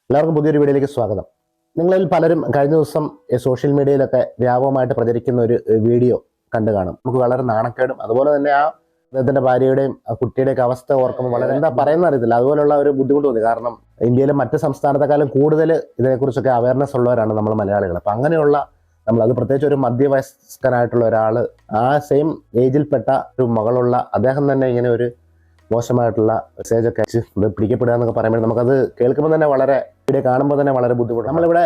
എല്ലാവർക്കും പുതിയൊരു വീഡിയോയിലേക്ക് സ്വാഗതം. നിങ്ങളിൽ പലരും കഴിഞ്ഞ ദിവസം സോഷ്യൽ മീഡിയയിലൊക്കെ വ്യാപകമായിട്ട് പ്രചരിക്കുന്ന ഒരു വീഡിയോ കണ്ടു കാണും. നമുക്ക് വളരെ നാണക്കേടും അതുപോലെ തന്നെ ആ അദ്ദേഹത്തിന്റെ ഭാര്യയുടെയും കുട്ടിയുടെയൊക്കെ അവസ്ഥ ഓർക്കുമ്പോൾ വളരെ എന്താ പറയുന്ന അറിയത്തില്ല, അതുപോലുള്ള ഒരു ബുദ്ധിമുട്ട് തോന്നി. കാരണം ഇന്ത്യയിലെ മറ്റ് സംസ്ഥാനത്തെക്കാളും കൂടുതൽ ഇതിനെക്കുറിച്ചൊക്കെ അവയർനെസ് ഉള്ളവരാണ് നമ്മൾ മലയാളികൾ. അപ്പം അങ്ങനെയുള്ള അത് പ്രത്യേകിച്ച് ഒരു മധ്യവയസ്കനായിട്ടുള്ള ഒരാൾ, ആ സെയിം ഏജിൽപ്പെട്ട ഒരു മകളുള്ള അദ്ദേഹം തന്നെ ഇങ്ങനെ ഒരു മോശമായിട്ടുള്ള മെസ്സേജൊക്കെ അയച്ച് പിടിക്കപ്പെടുക എന്നൊക്കെ പറയുമ്പോൾ നമുക്കത് കേൾക്കുമ്പോൾ തന്നെ വളരെ, വീഡിയോ കാണുമ്പോൾ തന്നെ വളരെ ബുദ്ധിമുട്ട്. നമ്മളിവിടെ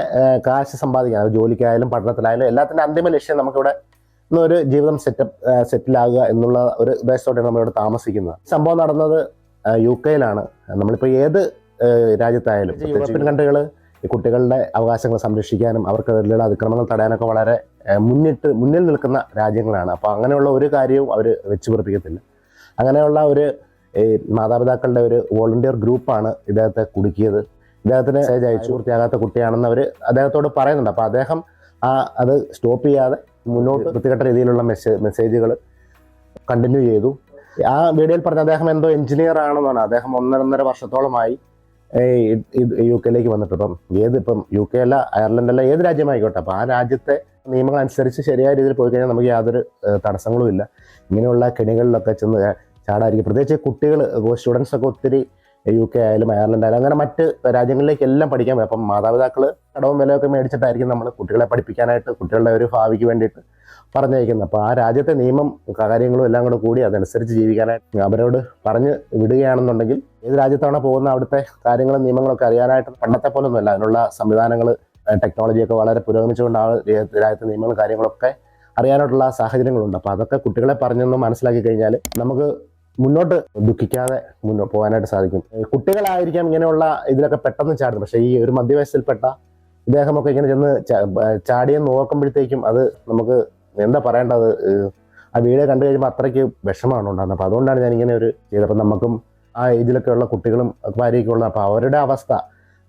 കാശ് സമ്പാദിക്കാൻ, അത് ജോലിക്കായാലും പഠനത്തിലായാലും എല്ലാത്തിൻ്റെ അന്തിമ ലക്ഷ്യം നമുക്കിവിടെ ഒരു ജീവിതം സെറ്റിലാകുക എന്നുള്ള ഒരു ഉദ്ദേശത്തോടെയാണ് നമ്മളിവിടെ താമസിക്കുന്നത്. സംഭവം നടന്നത് UK-ലാണ്. നമ്മളിപ്പോൾ ഏത് രാജ്യത്തായാലും യൂറോപ്യൻ കൺട്രികൾ ഈ കുട്ടികളുടെ അവകാശങ്ങൾ സംരക്ഷിക്കാനും അവർക്കെതിരെയുള്ള അതിക്രമങ്ങൾ തടയാനൊക്കെ വളരെ മുന്നിൽ നിൽക്കുന്ന രാജ്യങ്ങളാണ്. അപ്പോൾ അങ്ങനെയുള്ള ഒരു കാര്യവും അവർ വെച്ച് പിറപ്പിക്കത്തില്ല. അങ്ങനെയുള്ള ഒരു മാതാപിതാക്കളുടെ ഒരു വോളണ്ടിയർ ഗ്രൂപ്പാണ് ഇദ്ദേഹത്തെ കുടുക്കിയത്. ഇദ്ദേഹത്തിന് മെസ്സേജ് അയച്ചു പൂർത്തിയാകാത്ത കുട്ടിയാണെന്ന് അവർ അദ്ദേഹത്തോട് പറയുന്നുണ്ട്. അപ്പോൾ അദ്ദേഹം അത് സ്റ്റോപ്പ് ചെയ്യാതെ മുന്നോട്ട് വൃത്തികെട്ട രീതിയിലുള്ള മെസ്സേജുകൾ കണ്ടിന്യൂ ചെയ്തു. ആ വീഡിയോയിൽ പറഞ്ഞ അദ്ദേഹം എന്തോ എഞ്ചിനീയർ ആണെന്നാണ്. അദ്ദേഹം 1.5 വർഷത്തോളമായി UK-ലേക്ക് വന്നിട്ട്. ഇപ്പം UK അല്ല, അയർലൻഡ് അല്ല, ഏത് രാജ്യമായിക്കോട്ടെ, അപ്പോൾ ആ രാജ്യത്തെ നിയമങ്ങൾ അനുസരിച്ച് ശരിയായ രീതിയിൽ പോയി കഴിഞ്ഞാൽ നമുക്ക് യാതൊരു തടസ്സങ്ങളും ഇല്ല. ഇങ്ങനെയുള്ള കെണികളിലൊക്കെ ചെന്ന് ചാടായിരിക്കും. പ്രത്യേകിച്ച് കുട്ടികൾ, സ്റ്റുഡൻസ് ഒക്കെ ഒത്തിരി UK ആയാലും അയർലൻഡ് ആയാലും അങ്ങനെ മറ്റ് രാജ്യങ്ങളിലേക്കെല്ലാം പഠിക്കാൻ പോയി. അപ്പം മാതാപിതാക്കൾ കടവും വിലയൊക്കെ മേടിച്ചിട്ടായിരിക്കും നമ്മൾ കുട്ടികളെ പഠിപ്പിക്കാനായിട്ട്, കുട്ടികളുടെ ഒരു ഭാവിക്ക് വേണ്ടിയിട്ട് പറഞ്ഞയക്കുന്നത്. അപ്പോൾ ആ രാജ്യത്തെ നിയമം കാര്യങ്ങളും എല്ലാം കൂടി അതനുസരിച്ച് ജീവിക്കാനായിട്ട് അവരോട് പറഞ്ഞ് വിടുകയാണെന്നുണ്ടെങ്കിൽ ഏത് രാജ്യത്താണോ പോകുന്ന അവിടുത്തെ കാര്യങ്ങളും നിയമങ്ങളൊക്കെ അറിയാനായിട്ട് പണ്ടത്തെ പോലൊന്നുമല്ല. അതിനുള്ള സംവിധാനങ്ങൾ, ടെക്നോളജിയൊക്കെ വളരെ പുരോഗമിച്ചുകൊണ്ട് ആ രാജ്യത്തെ നിയമങ്ങളും കാര്യങ്ങളൊക്കെ അറിയാനായിട്ടുള്ള സാഹചര്യങ്ങളുണ്ട്. അപ്പോൾ അതൊക്കെ കുട്ടികളെ പറഞ്ഞൊന്ന് മനസ്സിലാക്കി കഴിഞ്ഞാൽ നമുക്ക് മുന്നോട്ട് ദുഃഖിക്കാതെ പോകാനായിട്ട് സാധിക്കും. കുട്ടികളായിരിക്കാം ഇങ്ങനെയുള്ള ഇതിലൊക്കെ പെട്ടെന്ന് ചാടുന്നത്. പക്ഷേ ഈ ഒരു മധ്യവയസ്സിൽപ്പെട്ട ഇദ്ദേഹമൊക്കെ ഇങ്ങനെ ചെന്ന് ചാടിയെന്ന് നോക്കുമ്പോഴത്തേക്കും അത് നമുക്ക് എന്താ പറയേണ്ടത്, ആ വീഡിയോ കണ്ടു കഴിയുമ്പോൾ അത്രയ്ക്ക് വിഷമമാണ് ഉണ്ടാകുന്നത്. അപ്പോൾ അതുകൊണ്ടാണ് ഞാൻ ഇങ്ങനെ ഒരു ചെയ്തപ്പോൾ നമുക്കും ആ ഏജിലൊക്കെ ഉള്ള കുട്ടികളും ഭാര്യയൊക്കെ ഉള്ളത്. അപ്പോൾ അവരുടെ അവസ്ഥ,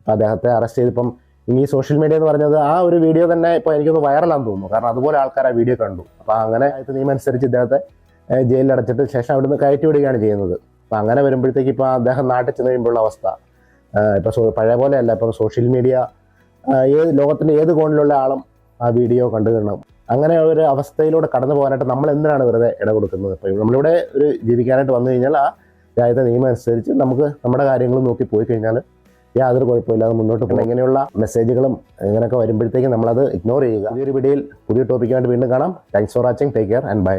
അദ്ദേഹത്തെ അറസ്റ്റ് ചെയ്തിപ്പം ഈ സോഷ്യൽ മീഡിയ എന്ന് പറഞ്ഞത് ആ ഒരു വീഡിയോ തന്നെ ഇപ്പോൾ എനിക്കൊന്ന് വൈറലാണെന്ന് തോന്നുന്നു. കാരണം അതുപോലെ ആൾക്കാർ ആ വീഡിയോ കണ്ടു. അപ്പോൾ അങ്ങനെ നിയമം അനുസരിച്ച് ഇദ്ദേഹത്തെ ജയിലിൽ അടച്ചിട്ട് ശേഷം അവിടുന്ന് കയറ്റി വിടുകയാണ് ചെയ്യുന്നത്. അപ്പം അങ്ങനെ വരുമ്പോഴത്തേക്ക് ഇപ്പോൾ അദ്ദേഹം നാട്ടിൽ ചെന്ന് കഴിയുമ്പോഴുള്ള അവസ്ഥ ഇപ്പോൾ പഴയ പോലെയല്ല. ഇപ്പോൾ സോഷ്യൽ മീഡിയ ലോകത്തിൻ്റെ ഏത് കോണിലുള്ള ആളും ആ വീഡിയോ കണ്ടു കാണണം. അങ്ങനെ ഒരു അവസ്ഥയിലൂടെ കടന്നു പോകാനായിട്ട് നമ്മൾ എന്തിനാണ് വെറുതെ ഇട കൊടുക്കുന്നത്? അപ്പോൾ നമ്മളിവിടെ ഒരു ജീവിക്കാനായിട്ട് വന്നു കഴിഞ്ഞാൽ ആ രാജ്യത്തെ നിയമം അനുസരിച്ച് നമുക്ക് നമ്മുടെ കാര്യങ്ങൾ നോക്കി പോയി കഴിഞ്ഞാൽ യാതൊരു കുഴപ്പമില്ലാതെ മുന്നോട്ട് പോകും. ഇങ്ങനെയുള്ള മെസ്സേജുകളും ഇങ്ങനെയൊക്കെ വരുമ്പോഴത്തേക്കും നമ്മളത് ഇഗ്നോർ ചെയ്യുക. പുതിയൊരു വീഡിയോയിൽ പുതിയ ടോപ്പിക്കായിട്ട് വീണ്ടും കാണാം. Thanks for watching. Take care and by.